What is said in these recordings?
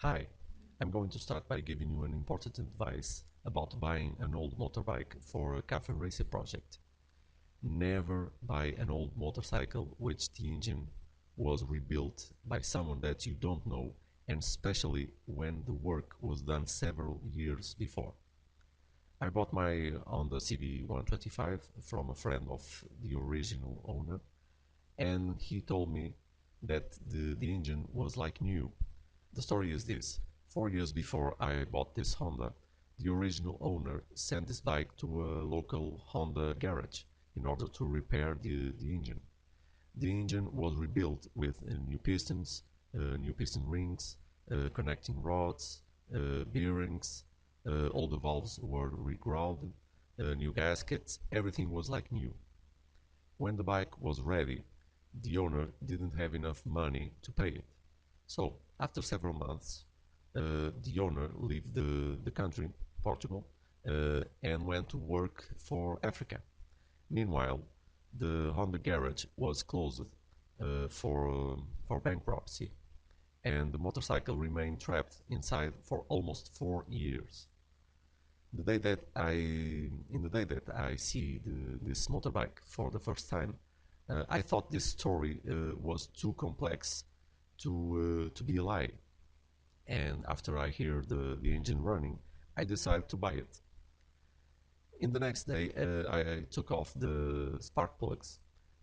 Hi, I'm going to start by giving you an important advice about buying an old motorbike for a cafe racer project. Never buy an old motorcycle which the engine was rebuilt by someone that you don't know, and especially when the work was done several years before. I bought my Honda CB125 from a friend of the original owner, and he told me that the engine was like new. The story is this: 4 years before I bought this Honda, the original owner sent this bike to a local Honda garage in order to repair the engine. The engine was rebuilt with new pistons, new piston rings, connecting rods, bearings, all the valves were regrounded, new gaskets, everything was like new. When the bike was ready, the owner didn't have enough money to pay it. So, after several months, the owner left the country, Portugal, and went to work for Africa. Meanwhile, the Honda garage was closed for bankruptcy, and the motorcycle remained trapped inside for almost 4 years. In the day that I see this motorbike for the first time, I thought this story was too complex to be a lie. And after I hear the engine running, I decided to buy it. In the next day, I took off the spark plugs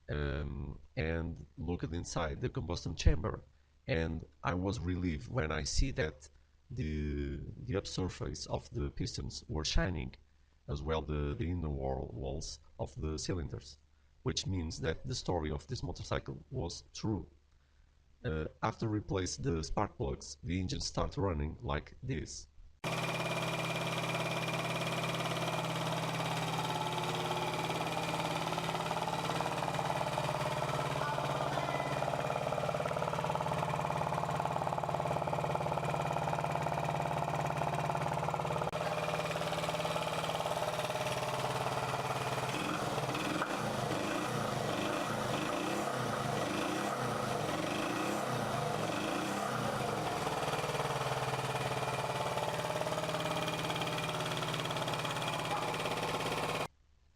and looked inside the combustion chamber, and I was relieved when I see that the upsurface of the pistons were shining, as well the inner walls of the cylinders, which means that the story of this motorcycle was true. After replace the spark plugs, the engine starts running like this.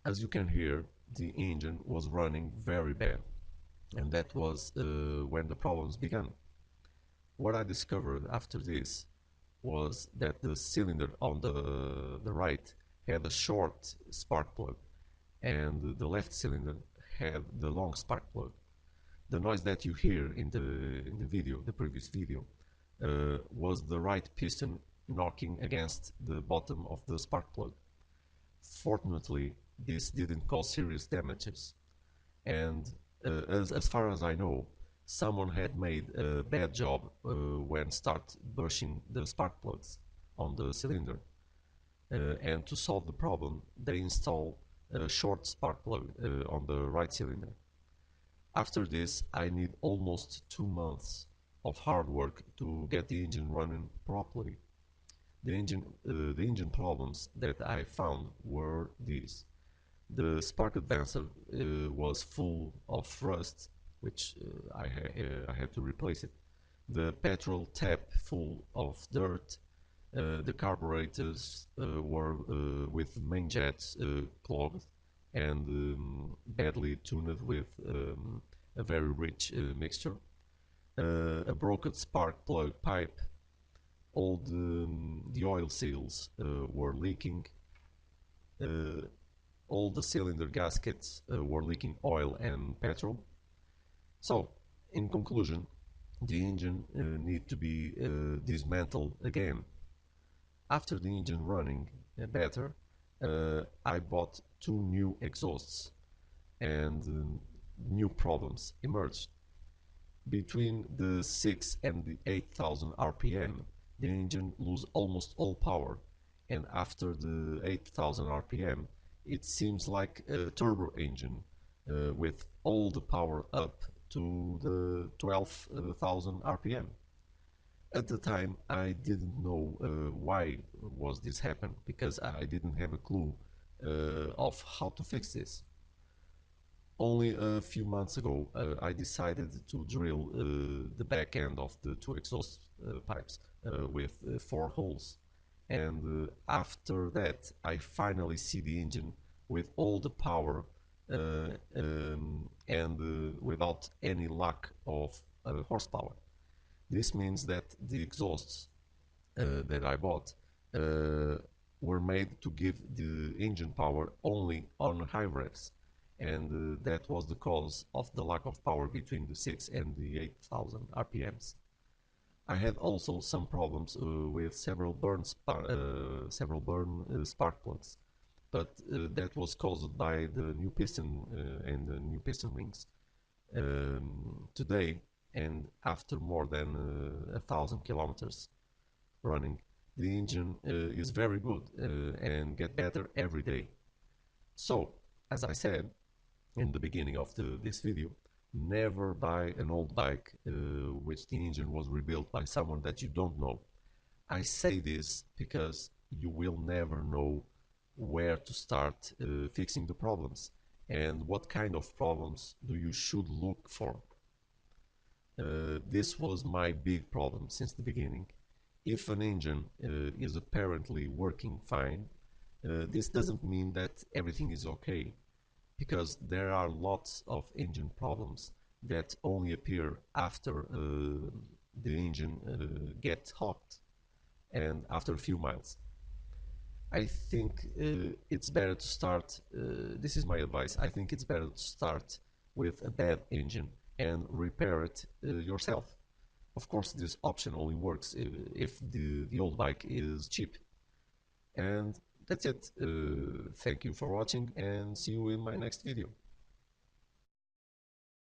As you can hear, the engine was running very bad, and that was when the problems began. What I discovered after this was that the cylinder on the right had a short spark plug, and the left cylinder had the long spark plug. The noise that you hear in the video, the previous video, was the right piston knocking against the bottom of the spark plug. Fortunately, this didn't cause serious damages, and as far as I know, someone had made a bad job when start bushing the spark plugs on the cylinder. And to solve the problem, they install a short spark plug on the right cylinder. After this, I need almost 2 months of hard work to get the engine running properly. The engine problems that I found were these: the spark advancer was full of rust, which I had to replace it. The petrol tap full of dirt. The carburetors were with main jets clogged and badly tuned with a very rich mixture. A broken spark plug pipe. All the oil seals were leaking. Uh, all the cylinder gaskets were leaking oil and petrol. So, in conclusion, the engine need to be dismantled again. After the engine running better, I bought two new exhausts, and new problems emerged. Between the 6 and the 8,000 RPM, the engine lose almost all power, and after the 8,000 RPM, it seems like a turbo engine with all the power up to the 12,000 RPM. At the time, I didn't know why was this happen, because I didn't have a clue of how to fix this. Only a few months ago, I decided to drill the back end of the two exhaust pipes with four holes. And after that, I finally see the engine with all the power and without any lack of horsepower. This means that the exhausts that I bought uh, were made to give the engine power only on high revs, and that was the cause of the lack of power between the 6 and the 8,000 RPMs. I had also some problems with several burn spark plugs, but that was caused by the new piston and the new piston rings. Today, and after more than 1,000 kilometers running, the engine is very good and get better every day. So, as I said in the beginning of this video, never buy an old bike which the engine was rebuilt by someone that you don't know. I say this because you will never know where to start fixing the problems and what kind of problems do you should look for. This was my big problem since the beginning. If an engine is apparently working fine, this doesn't mean that everything is okay, because there are lots of engine problems that only appear after the engine gets hot and after a few miles. I think it's better to start, this is my advice, I think it's better to start with a bad engine and repair it yourself. Of course, this option only works if the old bike is cheap. And that's it. Thank you for watching and see you in my next video.